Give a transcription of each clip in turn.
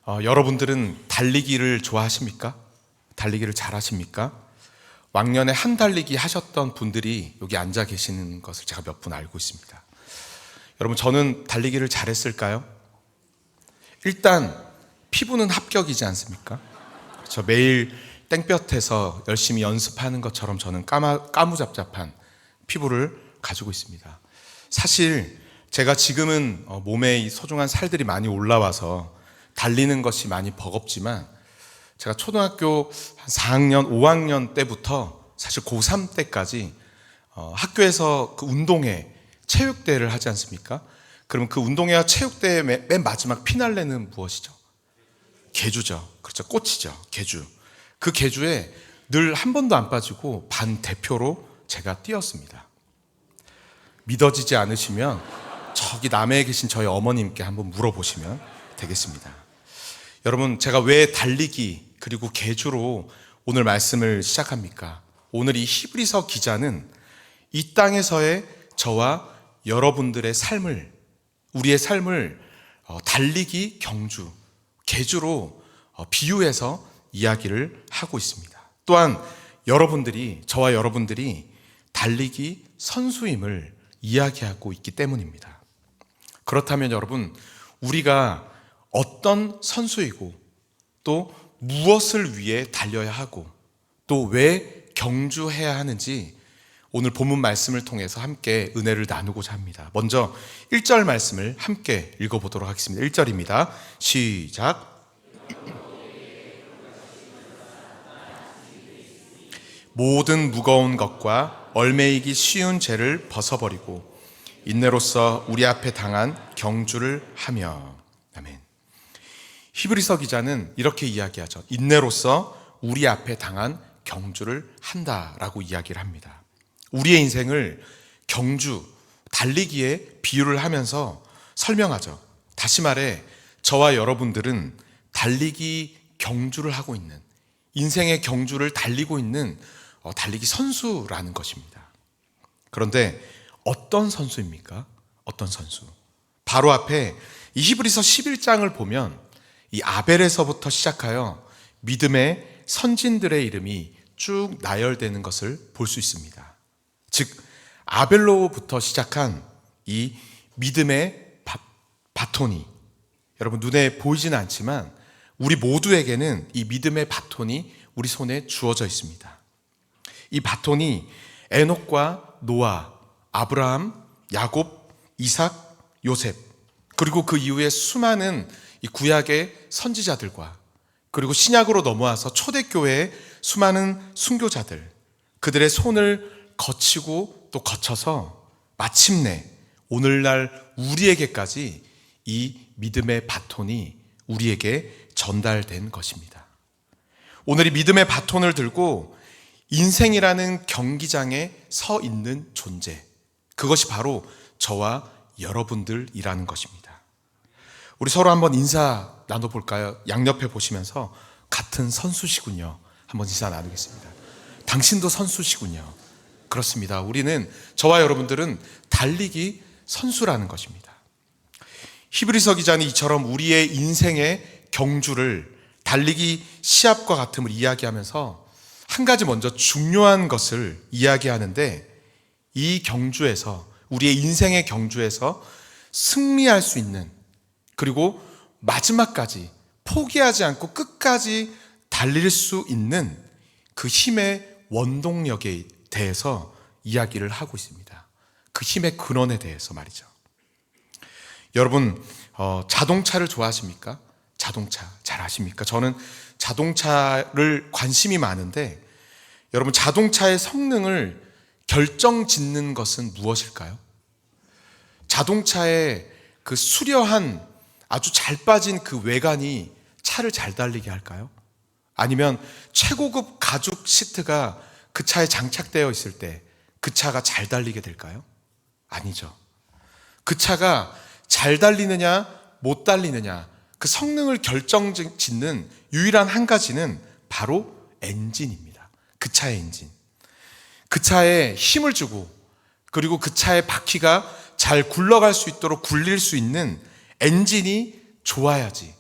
여러분들은 달리기를 좋아하십니까? 달리기를 잘하십니까? 왕년에 한 달리기 하셨던 분들이 여기 앉아 계시는 것을 제가 몇 분 알고 있습니다. 여러분, 저는 달리기를 잘했을까요? 일단 피부는 합격이지 않습니까? 그렇죠. 매일 땡볕에서 열심히 연습하는 것처럼 저는 까무잡잡한 피부를 가지고 있습니다. 사실 제가 지금은 몸에 이 소중한 살들이 많이 올라와서 달리는 것이 많이 버겁지만, 제가 초등학교 한 4학년, 5학년 때부터 사실 고3 때까지 학교에서 그 운동회, 체육대회를 하지 않습니까? 그러면 그 운동회와 체육대회 맨 마지막 피날레는 무엇이죠? 계주죠. 그렇죠. 꽃이죠. 계주. 그 계주에 늘 한 번도 안 빠지고 반 대표로 제가 뛰었습니다. 믿어지지 않으시면 저기 남해에 계신 저희 어머님께 한번 물어보시면 되겠습니다. 여러분, 제가 왜 달리기 그리고 계주로 오늘 말씀을 시작합니까? 오늘 이 히브리서 기자는 이 땅에서의 저와 여러분들의 삶을, 우리의 삶을 달리기, 경주, 계주로 비유해서 이야기를 하고 있습니다. 또한 저와 여러분들이 달리기 선수임을 이야기하고 있기 때문입니다. 그렇다면 여러분, 우리가 어떤 선수이고 또 무엇을 위해 달려야 하고 또 왜 경주해야 하는지 오늘 본문 말씀을 통해서 함께 은혜를 나누고자 합니다. 먼저 1절 말씀을 함께 읽어보도록 하겠습니다. 1절입니다. 시작. 모든 무거운 것과 얼매이기 쉬운 죄를 벗어버리고 인내로써 우리 앞에 당한 경주를 하며. 아멘. 히브리서 기자는 이렇게 이야기하죠. 인내로써 우리 앞에 당한 경주를 한다라고 이야기를 합니다. 우리의 인생을 경주, 달리기에 비유를 하면서 설명하죠. 다시 말해, 저와 여러분들은 달리기 경주를 하고 있는, 인생의 경주를 달리고 있는 달리기 선수라는 것입니다. 그런데 어떤 선수입니까? 어떤 선수? 바로 앞에 이 히브리서 11장을 보면 이 아벨에서부터 시작하여 믿음의 선진들의 이름이 쭉 나열되는 것을 볼 수 있습니다. 즉, 아벨로부터 시작한 이 믿음의 바톤이, 여러분 눈에 보이지는 않지만 우리 모두에게는 이 믿음의 바톤이 우리 손에 주어져 있습니다. 이 바톤이 에녹과 노아, 아브라함, 야곱, 이삭, 요셉, 그리고 그 이후에 수많은 이 구약의 선지자들과 그리고 신약으로 넘어와서 초대교회의 수많은 순교자들, 그들의 손을 거치고 또 거쳐서 마침내 오늘날 우리에게까지 이 믿음의 바톤이 우리에게 전달된 것입니다. 오늘 이 믿음의 바톤을 들고 인생이라는 경기장에 서 있는 존재, 그것이 바로 저와 여러분들이라는 것입니다. 우리 서로 한번 인사 나눠볼까요? 양옆에 보시면서 같은 선수시군요. 한번 인사 나누겠습니다. 당신도 선수시군요. 그렇습니다. 저와 여러분들은 달리기 선수라는 것입니다. 히브리서 기자는 이처럼 우리의 인생의 경주를 달리기 시합과 같음을 이야기하면서 한 가지 먼저 중요한 것을 이야기하는데, 이 경주에서, 우리의 인생의 경주에서 승리할 수 있는, 그리고 마지막까지 포기하지 않고 끝까지 달릴 수 있는 그 힘의 원동력에 대해서 이야기를 하고 있습니다. 그 힘의 근원에 대해서 말이죠. 여러분, 자동차를 좋아하십니까? 자동차 잘 아십니까? 저는 자동차를 관심이 많은데, 여러분, 자동차의 성능을 결정짓는 것은 무엇일까요? 자동차의 그 수려한 아주 잘 빠진 그 외관이 차를 잘 달리게 할까요? 아니면 최고급 가죽 시트가 그 차에 장착되어 있을 때 그 차가 잘 달리게 될까요? 아니죠. 그 차가 잘 달리느냐 못 달리느냐, 그 성능을 결정짓는 유일한 한 가지는 바로 엔진입니다. 그 차의 엔진. 그 차에 힘을 주고, 그리고 그 차의 바퀴가 잘 굴러갈 수 있도록 굴릴 수 있는 엔진이 좋아야지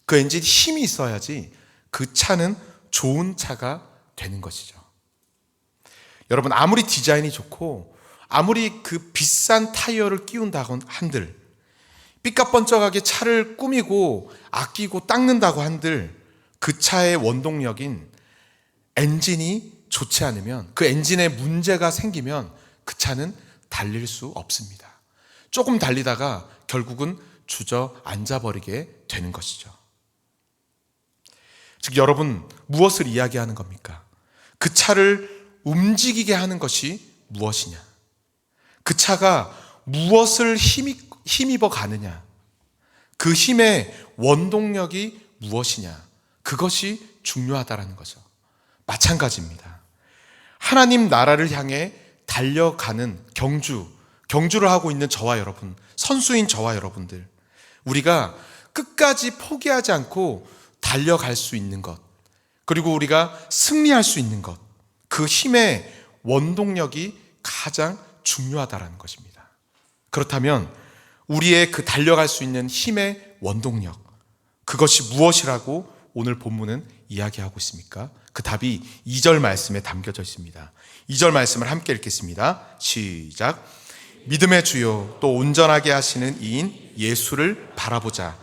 그 엔진이 힘이 있어야지 그 차는 좋은 차가 되는 것이죠. 여러분, 아무리 디자인이 좋고 아무리 그 비싼 타이어를 끼운다고 한들, 삐까뻔쩍하게 차를 꾸미고 아끼고 닦는다고 한들, 그 차의 원동력인 엔진이 좋지 않으면, 그 엔진에 문제가 생기면 그 차는 달릴 수 없습니다. 조금 달리다가 결국은 주저앉아 버리게 되는 것이죠. 즉, 여러분, 무엇을 이야기하는 겁니까? 그 차를 움직이게 하는 것이 무엇이냐? 그 차가 무엇을 힘입어 가느냐? 그 힘의 원동력이 무엇이냐? 그것이 중요하다라는 거죠. 마찬가지입니다. 하나님 나라를 향해 달려가는 경주를 하고 있는 저와 여러분, 선수인 저와 여러분들, 우리가 끝까지 포기하지 않고 달려갈 수 있는 것, 그리고 우리가 승리할 수 있는 것, 그 힘의 원동력이 가장 중요하다라는 것입니다. 그렇다면 우리의 그 달려갈 수 있는 힘의 원동력, 그것이 무엇이라고 오늘 본문은 이야기하고 있습니까? 그 답이 2절 말씀에 담겨져 있습니다. 2절 말씀을 함께 읽겠습니다. 시작. 믿음의 주요 또 온전하게 하시는 이인 예수를 바라보자.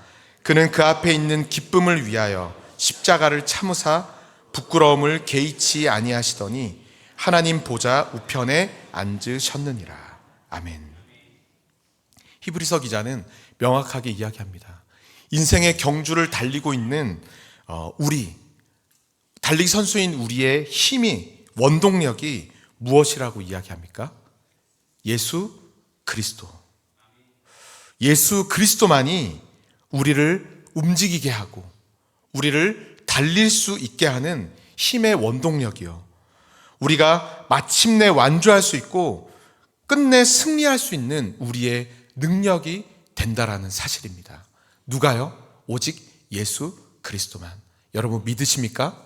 그는 그 앞에 있는 기쁨을 위하여 십자가를 참으사 부끄러움을 개의치 아니하시더니 하나님 보좌 우편에 앉으셨느니라. 아멘. 히브리서 기자는 명확하게 이야기합니다. 인생의 경주를 달리고 있는 달리기 선수인 우리의 힘이, 원동력이 무엇이라고 이야기합니까? 예수 그리스도. 예수 그리스도만이 우리를 움직이게 하고 우리를 달릴 수 있게 하는 힘의 원동력이요, 우리가 마침내 완주할 수 있고 끝내 승리할 수 있는 우리의 능력이 된다라는 사실입니다. 누가요? 오직 예수 그리스도만. 여러분 믿으십니까?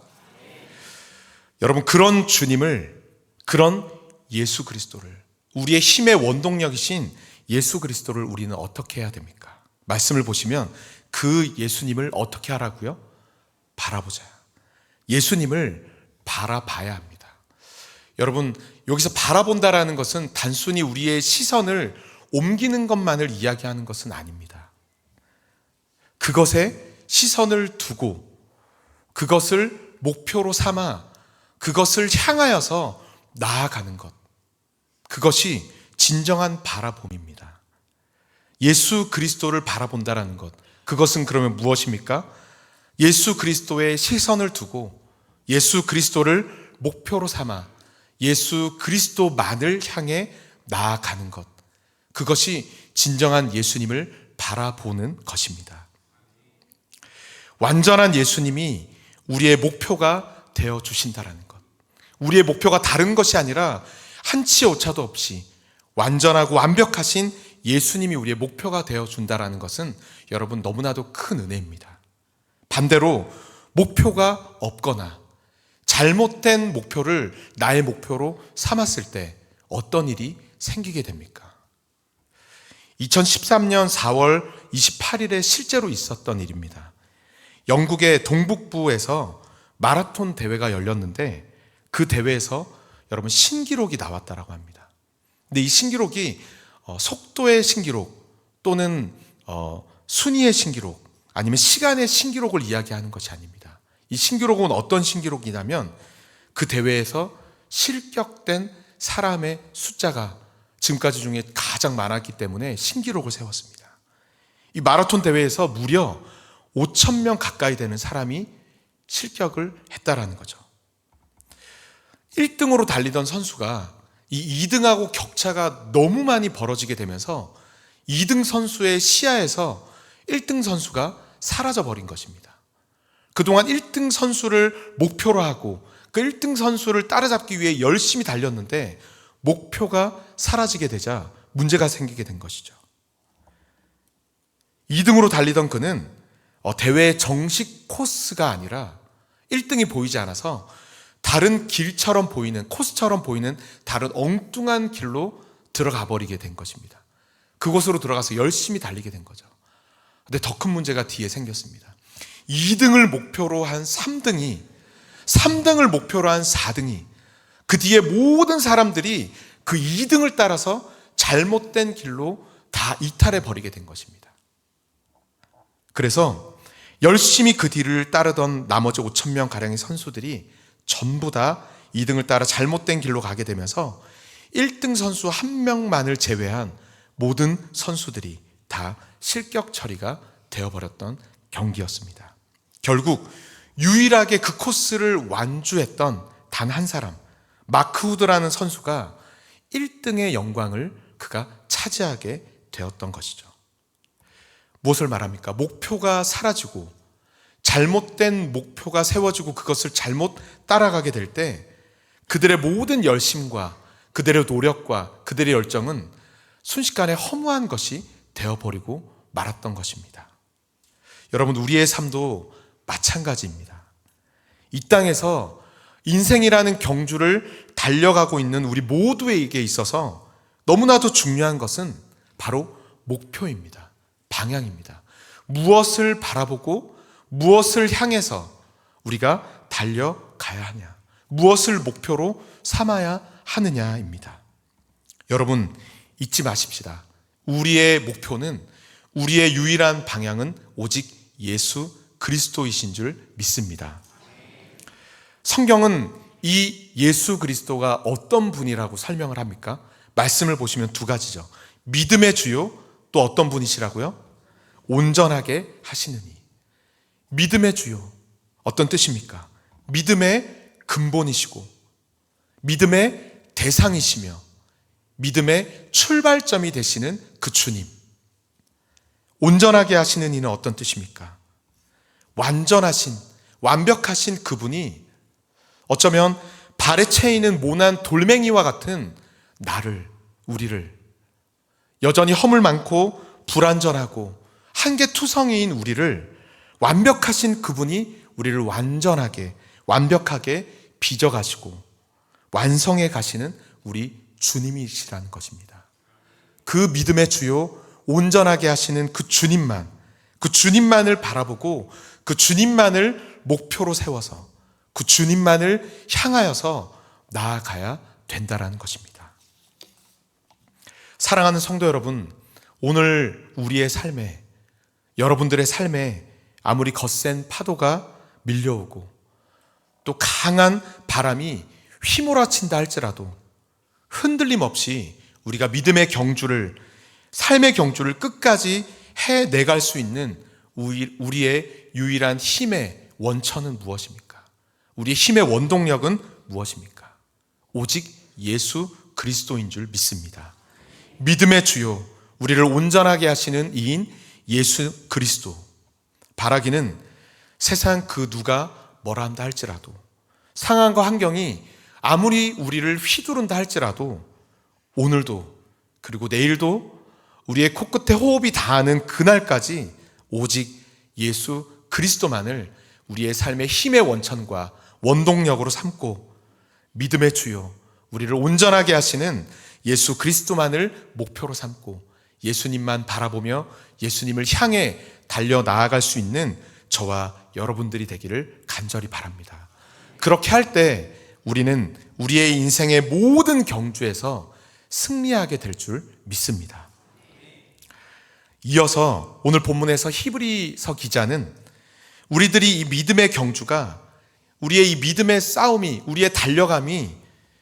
여러분, 그런 주님을, 그런 예수 그리스도를, 우리의 힘의 원동력이신 예수 그리스도를 우리는 어떻게 해야 됩니까? 말씀을 보시면 그 예수님을 어떻게 하라고요? 바라보자. 예수님을 바라봐야 합니다. 여러분, 여기서 바라본다라는 것은 단순히 우리의 시선을 옮기는 것만을 이야기하는 것은 아닙니다. 그것에 시선을 두고 그것을 목표로 삼아 그것을 향하여서 나아가는 것, 그것이 진정한 바라봄입니다. 예수 그리스도를 바라본다라는 것, 그것은 그러면 무엇입니까? 예수 그리스도의 시선을 두고 예수 그리스도를 목표로 삼아 예수 그리스도만을 향해 나아가는 것, 그것이 진정한 예수님을 바라보는 것입니다. 완전한 예수님이 우리의 목표가 되어 주신다라는 것, 우리의 목표가 다른 것이 아니라 한치 오차도 없이 완전하고 완벽하신 예수님이 우리의 목표가 되어 준다라는 것은 여러분 너무나도 큰 은혜입니다. 반대로 목표가 없거나 잘못된 목표를 나의 목표로 삼았을 때 어떤 일이 생기게 됩니까? 2013년 4월 28일에 실제로 있었던 일입니다. 영국의 동북부에서 마라톤 대회가 열렸는데 그 대회에서 여러분 신기록이 나왔다라고 합니다. 근데 이 신기록이 속도의 신기록 또는 순위의 신기록 아니면 시간의 신기록을 이야기하는 것이 아닙니다. 이 신기록은 어떤 신기록이냐면 그 대회에서 실격된 사람의 숫자가 지금까지 중에 가장 많았기 때문에 신기록을 세웠습니다. 이 마라톤 대회에서 무려 5,000명 가까이 되는 사람이 실격을 했다라는 거죠. 1등으로 달리던 선수가 이 2등하고 격차가 너무 많이 벌어지게 되면서 2등 선수의 시야에서 1등 선수가 사라져 버린 것입니다. 그동안 1등 선수를 목표로 하고 그 1등 선수를 따라잡기 위해 열심히 달렸는데 목표가 사라지게 되자 문제가 생기게 된 것이죠. 2등으로 달리던 그는 대회 정식 코스가 아니라 1등이 보이지 않아서 다른 길처럼 보이는, 코스처럼 보이는 다른 엉뚱한 길로 들어가 버리게 된 것입니다. 그곳으로 들어가서 열심히 달리게 된 거죠. 근데 더 큰 문제가 뒤에 생겼습니다. 2등을 목표로 한 3등이, 3등을 목표로 한 4등이, 그 뒤에 모든 사람들이 그 2등을 따라서 잘못된 길로 다 이탈해 버리게 된 것입니다. 그래서 열심히 그 뒤를 따르던 나머지 5천 명 가량의 선수들이 전부 다 2등을 따라 잘못된 길로 가게 되면서 1등 선수 한 명만을 제외한 모든 선수들이 다 실격 처리가 되어버렸던 경기였습니다. 결국 유일하게 그 코스를 완주했던 단 한 사람, 마크 우드라는 선수가 1등의 영광을 그가 차지하게 되었던 것이죠. 무엇을 말합니까? 목표가 사라지고 잘못된 목표가 세워지고 그것을 잘못 따라가게 될 때 그들의 모든 열심과 그들의 노력과 그들의 열정은 순식간에 허무한 것이 되어버리고 말았던 것입니다. 여러분, 우리의 삶도 마찬가지입니다. 이 땅에서 인생이라는 경주를 달려가고 있는 우리 모두에게 있어서 너무나도 중요한 것은 바로 목표입니다. 방향입니다. 무엇을 바라보고 무엇을 향해서 우리가 달려가야 하냐, 무엇을 목표로 삼아야 하느냐입니다. 여러분, 잊지 마십시다. 우리의 목표는, 우리의 유일한 방향은 오직 예수 그리스도이신 줄 믿습니다. 성경은 이 예수 그리스도가 어떤 분이라고 설명을 합니까? 말씀을 보시면 두 가지죠. 믿음의 주요, 또 어떤 분이시라고요? 온전하게 하시느니. 믿음의 주요, 어떤 뜻입니까? 믿음의 근본이시고 믿음의 대상이시며 믿음의 출발점이 되시는 그 주님. 온전하게 하시는 이는 어떤 뜻입니까? 완전하신, 완벽하신 그분이 어쩌면 발에 채이는 모난 돌멩이와 같은 나를, 우리를, 여전히 허물 많고 불완전하고 한계투성이인 우리를, 완벽하신 그분이 우리를 완벽하게 빚어가시고 완성해 가시는 우리 주님이시라는 것입니다. 그 믿음의 주요, 온전하게 하시는 그 주님만을 바라보고 그 주님만을 목표로 세워서 그 주님만을 향하여서 나아가야 된다라는 것입니다. 사랑하는 성도 여러분, 오늘 우리의 삶에, 여러분들의 삶에 아무리 거센 파도가 밀려오고 또 강한 바람이 휘몰아친다 할지라도 흔들림 없이 우리가 믿음의 경주를, 삶의 경주를 끝까지 해내갈 수 있는 우리의 유일한 힘의 원천은 무엇입니까? 우리의 힘의 원동력은 무엇입니까? 오직 예수 그리스도인 줄 믿습니다. 믿음의 주요, 우리를 온전하게 하시는 이인 예수 그리스도. 바라기는 세상 그 누가 뭐라 한다 할지라도, 상황과 환경이 아무리 우리를 휘두른다 할지라도 오늘도 그리고 내일도 우리의 코끝에 호흡이 닿는 그날까지 오직 예수 그리스도만을 우리의 삶의 힘의 원천과 원동력으로 삼고 믿음의 주요, 우리를 온전하게 하시는 예수 그리스도만을 목표로 삼고 예수님만 바라보며 예수님을 향해 달려 나아갈 수 있는 저와 여러분들이 되기를 간절히 바랍니다. 그렇게 할 때 우리는 우리의 인생의 모든 경주에서 승리하게 될 줄 믿습니다. 이어서 오늘 본문에서 히브리서 기자는 우리들이 이 믿음의 경주가, 우리의 이 믿음의 싸움이, 우리의 달려감이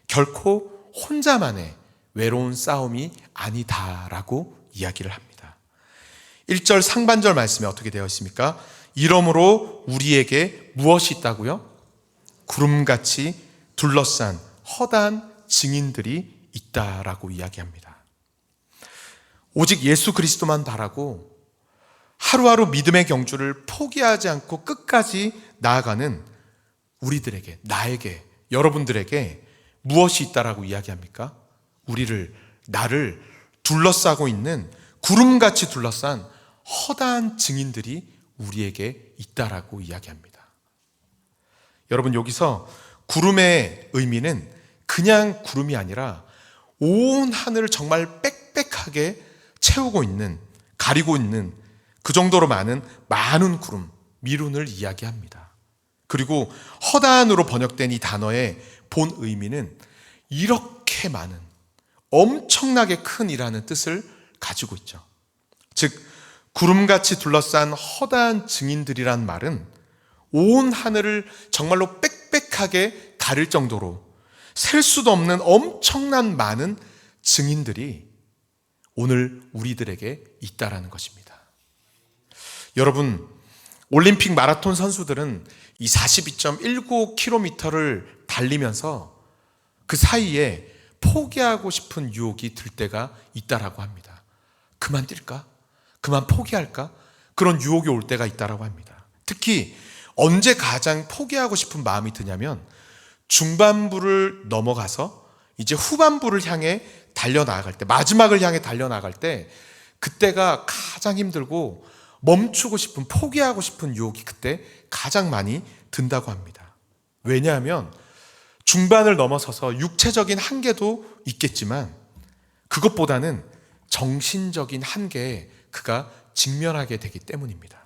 결코 혼자만의 외로운 싸움이 아니다라고 이야기를 합니다. 1절 상반절 말씀에 어떻게 되어 있습니까? 이러므로 우리에게 무엇이 있다고요? 구름같이 둘러싼 허다한 증인들이 있다라고 이야기합니다. 오직 예수 그리스도만 바라고 하루하루 믿음의 경주를 포기하지 않고 끝까지 나아가는 우리들에게, 나에게, 여러분들에게 무엇이 있다라고 이야기합니까? 나를 둘러싸고 있는 구름같이 둘러싼 허다한 증인들이 우리에게 있다라고 이야기합니다. 여러분, 여기서 구름의 의미는 그냥 구름이 아니라 온 하늘을 정말 빽빽하게 채우고 있는, 가리고 있는 그 정도로 많은 구름, 미룬을 이야기합니다. 그리고 허다한으로 번역된 이 단어의 본 의미는 이렇게 많은, 엄청나게 큰이라는 뜻을 가지고 있죠. 즉 구름같이 둘러싼 허다한 증인들이란 말은 온 하늘을 정말로 빽빽하게 가릴 정도로 셀 수도 없는 엄청난 많은 증인들이 오늘 우리들에게 있다라는 것입니다. 여러분, 올림픽 마라톤 선수들은 이 42.19km를 달리면서 그 사이에 포기하고 싶은 유혹이 들 때가 있다라고 합니다. 그만 뛸까? 그만 포기할까? 그런 유혹이 올 때가 있다라고 합니다. 특히 언제 가장 포기하고 싶은 마음이 드냐면 중반부를 넘어가서 이제 후반부를 향해 달려나갈 때, 마지막을 향해 달려나갈 때 그때가 가장 힘들고 멈추고 싶은, 포기하고 싶은 유혹이 그때 가장 많이 든다고 합니다. 왜냐하면 중반을 넘어서서 육체적인 한계도 있겠지만 그것보다는 정신적인 한계에 그가 직면하게 되기 때문입니다.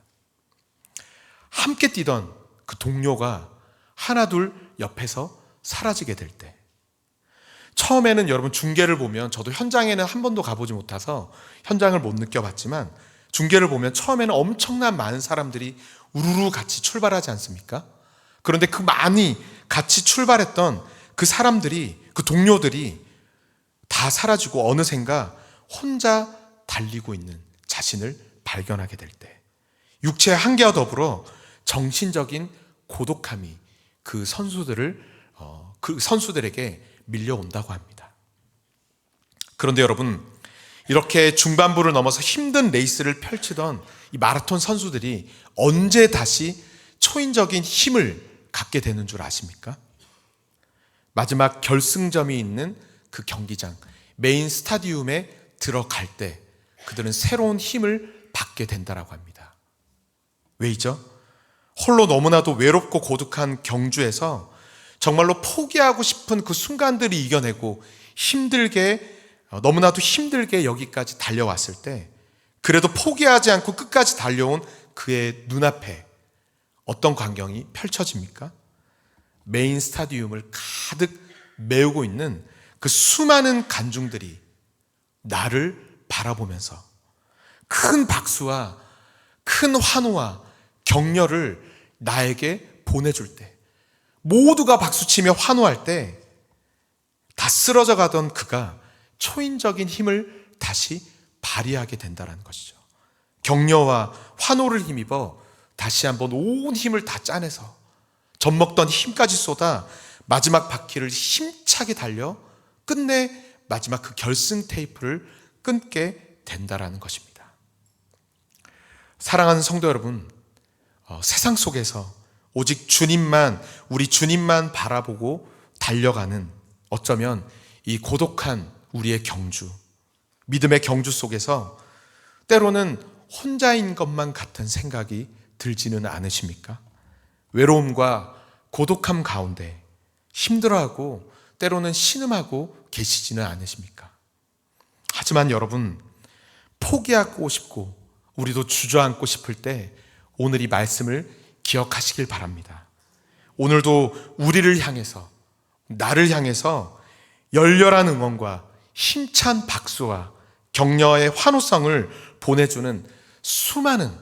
함께 뛰던 그 동료가 하나둘 옆에서 사라지게 될 때, 처음에는 여러분 중계를 보면, 저도 현장에는 한 번도 가보지 못해서 현장을 못 느껴봤지만 중계를 보면 처음에는 엄청난 많은 사람들이 우르르 같이 출발하지 않습니까? 그런데 그 많이 같이 출발했던 그 사람들이, 그 동료들이 다 사라지고 어느샌가 혼자 달리고 있는 자신을 발견하게 될 때, 육체의 한계와 더불어 정신적인 고독함이 그 선수들에게 밀려온다고 합니다. 그런데 여러분, 이렇게 중반부를 넘어서 힘든 레이스를 펼치던 이 마라톤 선수들이 언제 다시 초인적인 힘을 갖게 되는 줄 아십니까? 마지막 결승점이 있는 그 경기장, 메인 스타디움에 들어갈 때 그들은 새로운 힘을 받게 된다라고 합니다. 왜이죠? 홀로 너무나도 외롭고 고독한 경주에서 정말로 포기하고 싶은 그 순간들을 이겨내고 너무나도 힘들게 여기까지 달려왔을 때, 그래도 포기하지 않고 끝까지 달려온 그의 눈앞에 어떤 광경이 펼쳐집니까? 메인 스타디움을 가득 메우고 있는 그 수많은 관중들이 나를 바라보면서 큰 박수와 큰 환호와 격려를 나에게 보내줄 때, 모두가 박수치며 환호할 때 다 쓰러져 가던 그가 초인적인 힘을 다시 발휘하게 된다는 것이죠. 격려와 환호를 힘입어 다시 한번 온 힘을 다 짜내서 젖먹던 힘까지 쏟아 마지막 바퀴를 힘차게 달려 끝내 마지막 그 결승 테이프를 끊게 된다는 것입니다. 사랑하는 성도 여러분, 세상 속에서 오직 우리 주님만 바라보고 달려가는, 어쩌면 이 고독한 우리의 경주, 믿음의 경주 속에서 때로는 혼자인 것만 같은 생각이 들지는 않으십니까? 외로움과 고독함 가운데 힘들어하고 때로는 신음하고 계시지는 않으십니까? 하지만 여러분, 포기하고 싶고 우리도 주저앉고 싶을 때 오늘 이 말씀을 기억하시길 바랍니다. 오늘도 우리를 향해서, 나를 향해서 열렬한 응원과 힘찬 박수와 격려의 환호성을 보내주는 수많은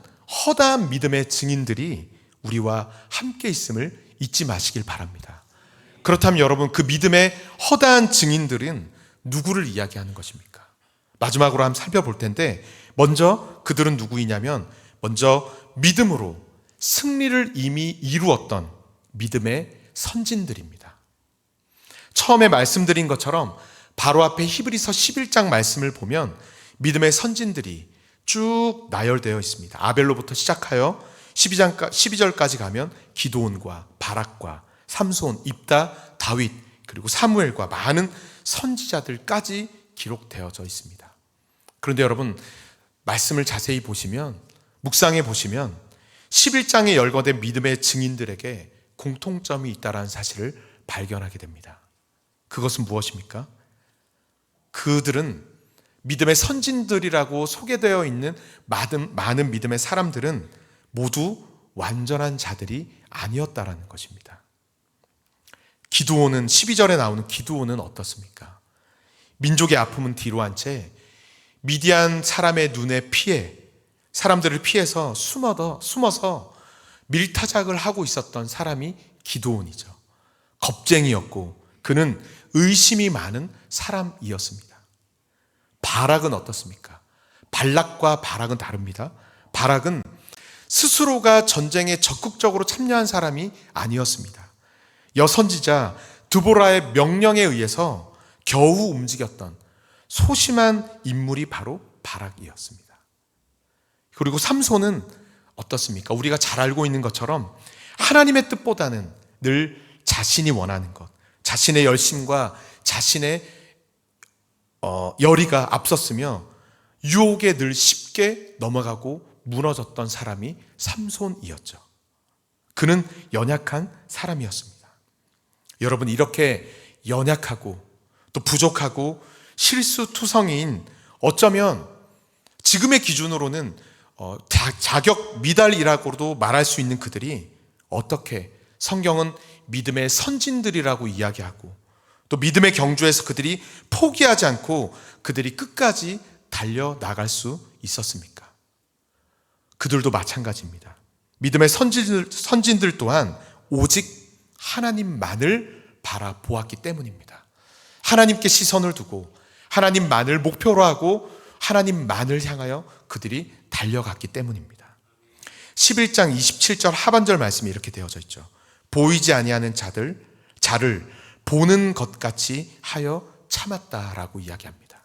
허다한 믿음의 증인들이 우리와 함께 있음을 잊지 마시길 바랍니다. 그렇다면 여러분, 그 믿음의 허다한 증인들은 누구를 이야기하는 것입니까? 마지막으로 한번 살펴볼 텐데, 먼저 그들은 누구이냐면, 먼저 믿음으로 승리를 이미 이루었던 믿음의 선진들입니다. 처음에 말씀드린 것처럼 바로 앞에 히브리서 11장 말씀을 보면 믿음의 선진들이 쭉 나열되어 있습니다. 아벨로부터 시작하여 12절까지 가면 기드온과 바락과 삼손, 입다, 다윗, 그리고 사무엘과 많은 선지자들까지 기록되어져 있습니다. 그런데 여러분, 말씀을 자세히 보시면, 묵상해 보시면 11장에 열거된 믿음의 증인들에게 공통점이 있다는 사실을 발견하게 됩니다. 그것은 무엇입니까? 그들은, 믿음의 선진들이라고 소개되어 있는 많은 믿음의 사람들은 모두 완전한 자들이 아니었다라는 것입니다. 기드온은 12절에 나오는 기드온은 어떻습니까? 민족의 아픔은 뒤로 한 채 미디안 사람의 눈에 피해 사람들을 피해서 숨어서 밀타작을 하고 있었던 사람이 기드온이죠. 겁쟁이였고 그는 의심이 많은 사람이었습니다. 바락은 어떻습니까? 발락과 바락은 다릅니다. 바락은 스스로가 전쟁에 적극적으로 참여한 사람이 아니었습니다. 여선지자 드보라의 명령에 의해서 겨우 움직였던 소심한 인물이 바로 바락이었습니다. 그리고 삼손은 어떻습니까? 우리가 잘 알고 있는 것처럼 하나님의 뜻보다는 늘 자신이 원하는 것, 자신의 열심과 자신의 열의가 앞섰으며 유혹에 늘 쉽게 넘어가고 무너졌던 사람이 삼손이었죠. 그는 연약한 사람이었습니다. 여러분, 이렇게 연약하고 또 부족하고 실수투성이인, 어쩌면 지금의 기준으로는 자격 미달이라고도 말할 수 있는 그들이 어떻게 성경은 믿음의 선진들이라고 이야기하고 또 믿음의 경주에서 그들이 포기하지 않고 그들이 끝까지 달려나갈 수 있었습니까? 그들도 마찬가지입니다. 믿음의 선진들 또한 오직 하나님만을 바라보았기 때문입니다. 하나님께 시선을 두고 하나님만을 목표로 하고 하나님만을 향하여 그들이 달려갔기 때문입니다. 11장 27절 하반절 말씀이 이렇게 되어져 있죠. 보이지 아니하는 자를 보는 것 같이 하여 참았다라고 이야기합니다.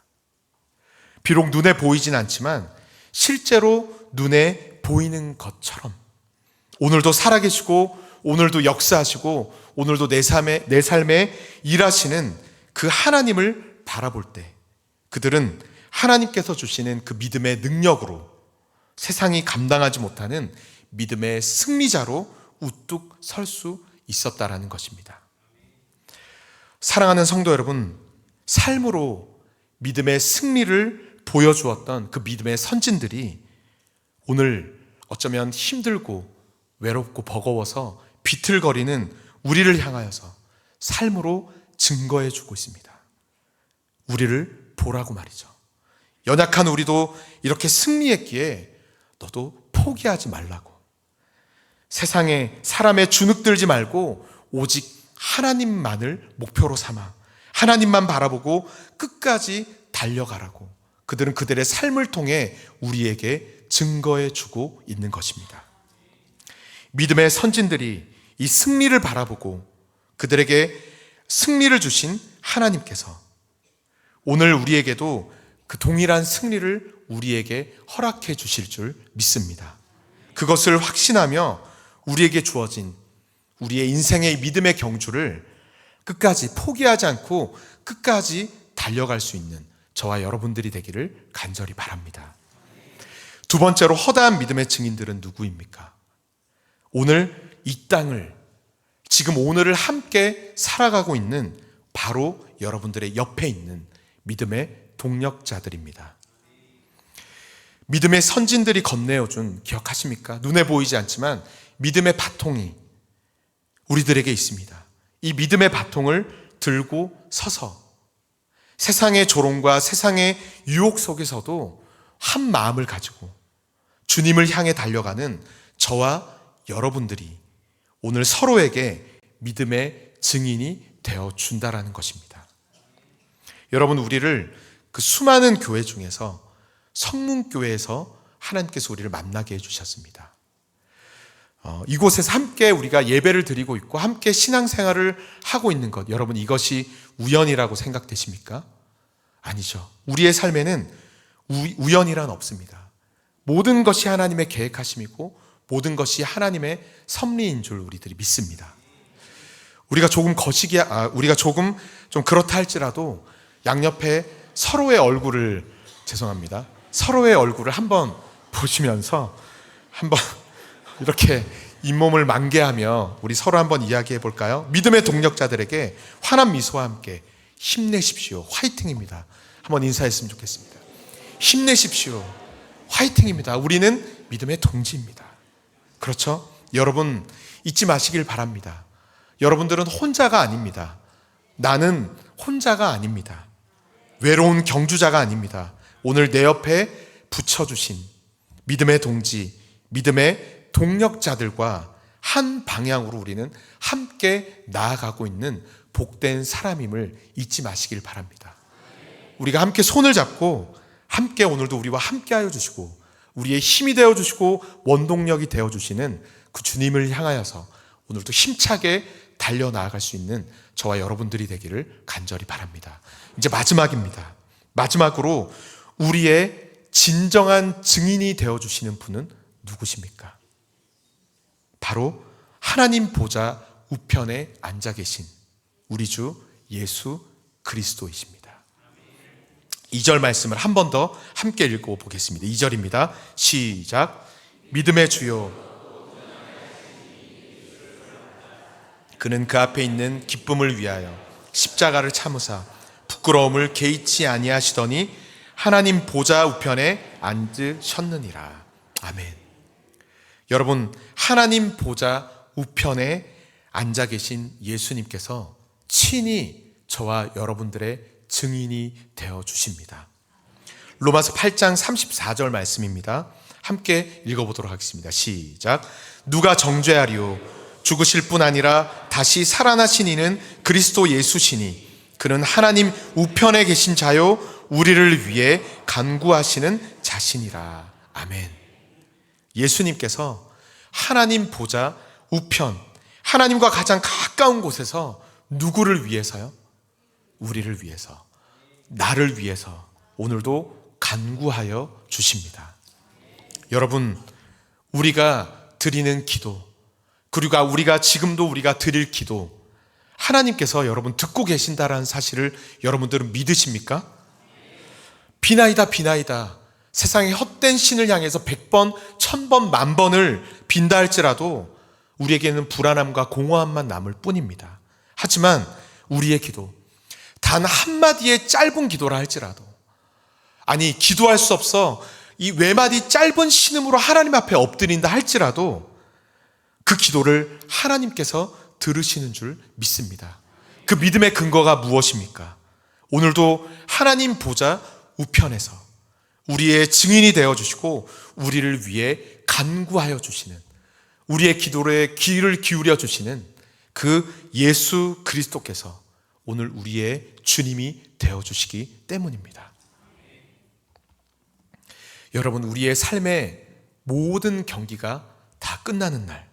비록 눈에 보이진 않지만 실제로 눈에 보이는 것처럼 오늘도 살아계시고 오늘도 역사하시고 오늘도 내 삶에 일하시는 그 하나님을 바라볼 때 그들은 하나님께서 주시는 그 믿음의 능력으로 세상이 감당하지 못하는 믿음의 승리자로 우뚝 설 수 있었다라는 것입니다. 사랑하는 성도 여러분, 삶으로 믿음의 승리를 보여주었던 그 믿음의 선진들이 오늘 어쩌면 힘들고 외롭고 버거워서 비틀거리는 우리를 향하여서 삶으로 증거해 주고 있습니다. 우리를 보라고 말이죠. 연약한 우리도 이렇게 승리했기에 너도 포기하지 말라고. 세상에 사람에 주눅들지 말고 오직 하나님만을 목표로 삼아 하나님만 바라보고 끝까지 달려가라고 그들은 그들의 삶을 통해 우리에게 증거해 주고 있는 것입니다. 믿음의 선진들이 이 승리를 바라보고 그들에게 승리를 주신 하나님께서 오늘 우리에게도 그 동일한 승리를 우리에게 허락해 주실 줄 믿습니다. 그것을 확신하며 우리에게 주어진 우리의 인생의 믿음의 경주를 끝까지 포기하지 않고 끝까지 달려갈 수 있는 저와 여러분들이 되기를 간절히 바랍니다. 두 번째로 허다한 믿음의 증인들은 누구입니까? 오늘 이 땅을 지금 오늘을 함께 살아가고 있는 바로 여러분들의 옆에 있는 믿음의 동력자들입니다. 믿음의 선진들이 건네어준, 기억하십니까? 눈에 보이지 않지만 믿음의 바통이 우리들에게 있습니다. 이 믿음의 바통을 들고 서서 세상의 조롱과 세상의 유혹 속에서도 한 마음을 가지고 주님을 향해 달려가는 저와 여러분들이 오늘 서로에게 믿음의 증인이 되어 준다라는 것입니다. 여러분, 우리를 그 수많은 교회 중에서 성문교회에서 하나님께서 우리를 만나게 해주셨습니다. 이곳에서 함께 우리가 예배를 드리고 있고 함께 신앙생활을 하고 있는 것, 여러분 이것이 우연이라고 생각되십니까? 아니죠. 우리의 삶에는 우연이란 없습니다. 모든 것이 하나님의 계획하심이고 모든 것이 하나님의 섭리인 줄 우리들이 믿습니다. 우리가 조금 좀 그렇다 할지라도 양옆에 서로의 얼굴을 한번 보시면서 한번 이렇게 잇몸을 만개하며 우리 서로 한번 이야기해 볼까요? 믿음의 동력자들에게 환한 미소와 함께 힘내십시오. 화이팅입니다. 한번 인사했으면 좋겠습니다. 힘내십시오. 화이팅입니다. 우리는 믿음의 동지입니다. 그렇죠? 여러분 잊지 마시길 바랍니다. 여러분들은 혼자가 아닙니다. 나는 혼자가 아닙니다. 외로운 경주자가 아닙니다. 오늘 내 옆에 붙여주신 믿음의 동지, 믿음의 동력자들과 한 방향으로 우리는 함께 나아가고 있는 복된 사람임을 잊지 마시길 바랍니다. 우리가 함께 손을 잡고 함께 오늘도 우리와 함께 하여 주시고 우리의 힘이 되어 주시고 원동력이 되어 주시는 그 주님을 향하여서 오늘도 힘차게 달려나아갈 수 있는 저와 여러분들이 되기를 간절히 바랍니다. 이제 마지막입니다. 마지막으로 우리의 진정한 증인이 되어 주시는 분은 누구십니까? 바로 하나님 보좌 우편에 앉아 계신 우리 주 예수 그리스도이십니다. 2절 말씀을 한 번 더 함께 읽어보겠습니다. 2절입니다. 시작. 믿음의 주요 그는 그 앞에 있는 기쁨을 위하여 십자가를 참으사 부끄러움을 개의치 아니하시더니 하나님 보좌 우편에 앉으셨느니라. 아멘. 여러분, 하나님 보좌 우편에 앉아 계신 예수님께서 친히 저와 여러분들의 증인이 되어 주십니다. 로마서 8장 34절 말씀입니다. 함께 읽어보도록 하겠습니다. 시작. 누가 정죄하리요? 죽으실 뿐 아니라 다시 살아나신 이는 그리스도 예수시니 그는 하나님 우편에 계신 자요 우리를 위해 간구하시는 자신이라. 아멘. 예수님께서 하나님 보좌 우편, 하나님과 가장 가까운 곳에서 누구를 위해서요? 우리를 위해서, 나를 위해서 오늘도 간구하여 주십니다. 여러분, 우리가 드리는 기도, 그리고 우리가 지금도 우리가 드릴 기도, 하나님께서 여러분 듣고 계신다라는 사실을 여러분들은 믿으십니까? 비나이다 비나이다, 세상의 헛된 신을 향해서 100번, 1000번, 10,000번을 빈다 할지라도 우리에게는 불안함과 공허함만 남을 뿐입니다. 하지만 우리의 기도, 단 한마디의 짧은 기도라 할지라도, 아니 기도할 수 없어 이 외마디 짧은 신음으로 하나님 앞에 엎드린다 할지라도 그 기도를 하나님께서 들으시는 줄 믿습니다. 그 믿음의 근거가 무엇입니까? 오늘도 하나님 보좌 우편에서 우리의 증인이 되어주시고 우리를 위해 간구하여 주시는, 우리의 기도에 귀를 기울여 주시는 그 예수 그리스도께서 오늘 우리의 주님이 되어주시기 때문입니다. 여러분, 우리의 삶의 모든 경기가 다 끝나는 날,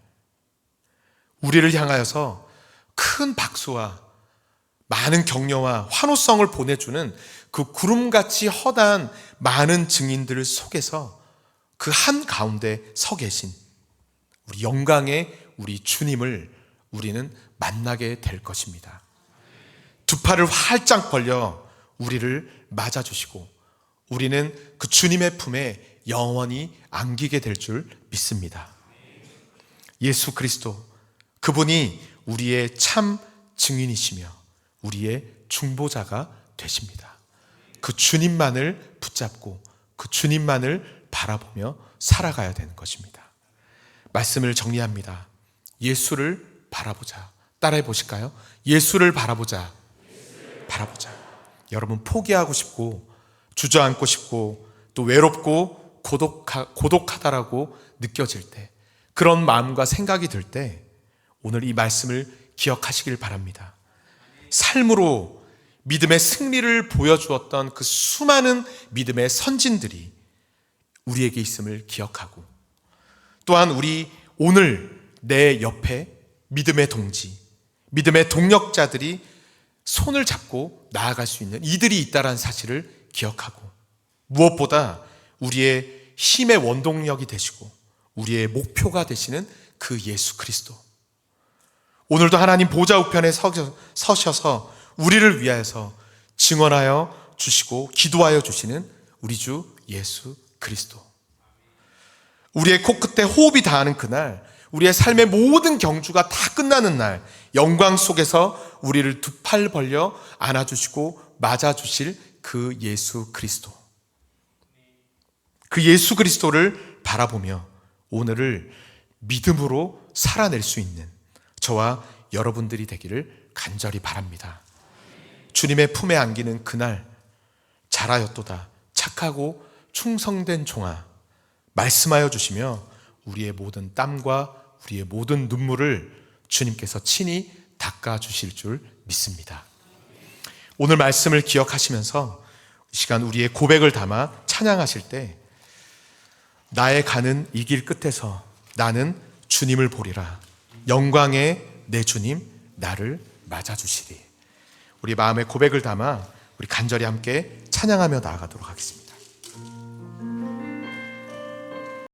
우리를 향하여서 큰 박수와 많은 격려와 환호성을 보내주는 그 구름같이 허다한 많은 증인들 속에서 그 한가운데 서 계신 우리 영광의 우리 주님을 우리는 만나게 될 것입니다. 두 팔을 활짝 벌려 우리를 맞아주시고 우리는 그 주님의 품에 영원히 안기게 될 줄 믿습니다. 예수 그리스도, 그분이 우리의 참 증인이시며 우리의 중보자가 되십니다. 그 주님만을 붙잡고 그 주님만을 바라보며 살아가야 되는 것입니다. 말씀을 정리합니다. 예수를 바라보자. 따라해 보실까요? 예수를 바라보자. 바라보자. 여러분, 포기하고 싶고 주저앉고 싶고 또 외롭고 고독하다라고 느껴질 때, 그런 마음과 생각이 들 때 오늘 이 말씀을 기억하시길 바랍니다. 삶으로 믿음의 승리를 보여주었던 그 수많은 믿음의 선진들이 우리에게 있음을 기억하고, 또한 우리 오늘 내 옆에 믿음의 동지, 믿음의 동력자들이 손을 잡고 나아갈 수 있는 이들이 있다는 사실을 기억하고, 무엇보다 우리의 힘의 원동력이 되시고 우리의 목표가 되시는 그 예수 그리스도, 오늘도 하나님 보좌 우편에 서셔서 우리를 위하여서 증언하여 주시고 기도하여 주시는 우리 주 예수 그리스도, 우리의 코끝에 호흡이 닿는 그날, 우리의 삶의 모든 경주가 다 끝나는 날, 영광 속에서 우리를 두 팔 벌려 안아주시고 맞아주실 그 예수 그리스도, 그 예수 그리스도를 바라보며 오늘을 믿음으로 살아낼 수 있는 저와 여러분들이 되기를 간절히 바랍니다. 주님의 품에 안기는 그날 잘하였도다 착하고 충성된 종아 말씀하여 주시며 우리의 모든 땀과 우리의 모든 눈물을 주님께서 친히 닦아주실 줄 믿습니다. 오늘 말씀을 기억하시면서 이 시간 우리의 고백을 담아 찬양하실 때 나의 가는 이 길 끝에서 나는 주님을 보리라. 영광의 내 주님 나를 맞아주시리. 우리 마음의 고백을 담아 우리 간절히 함께 찬양하며 나아가도록 하겠습니다.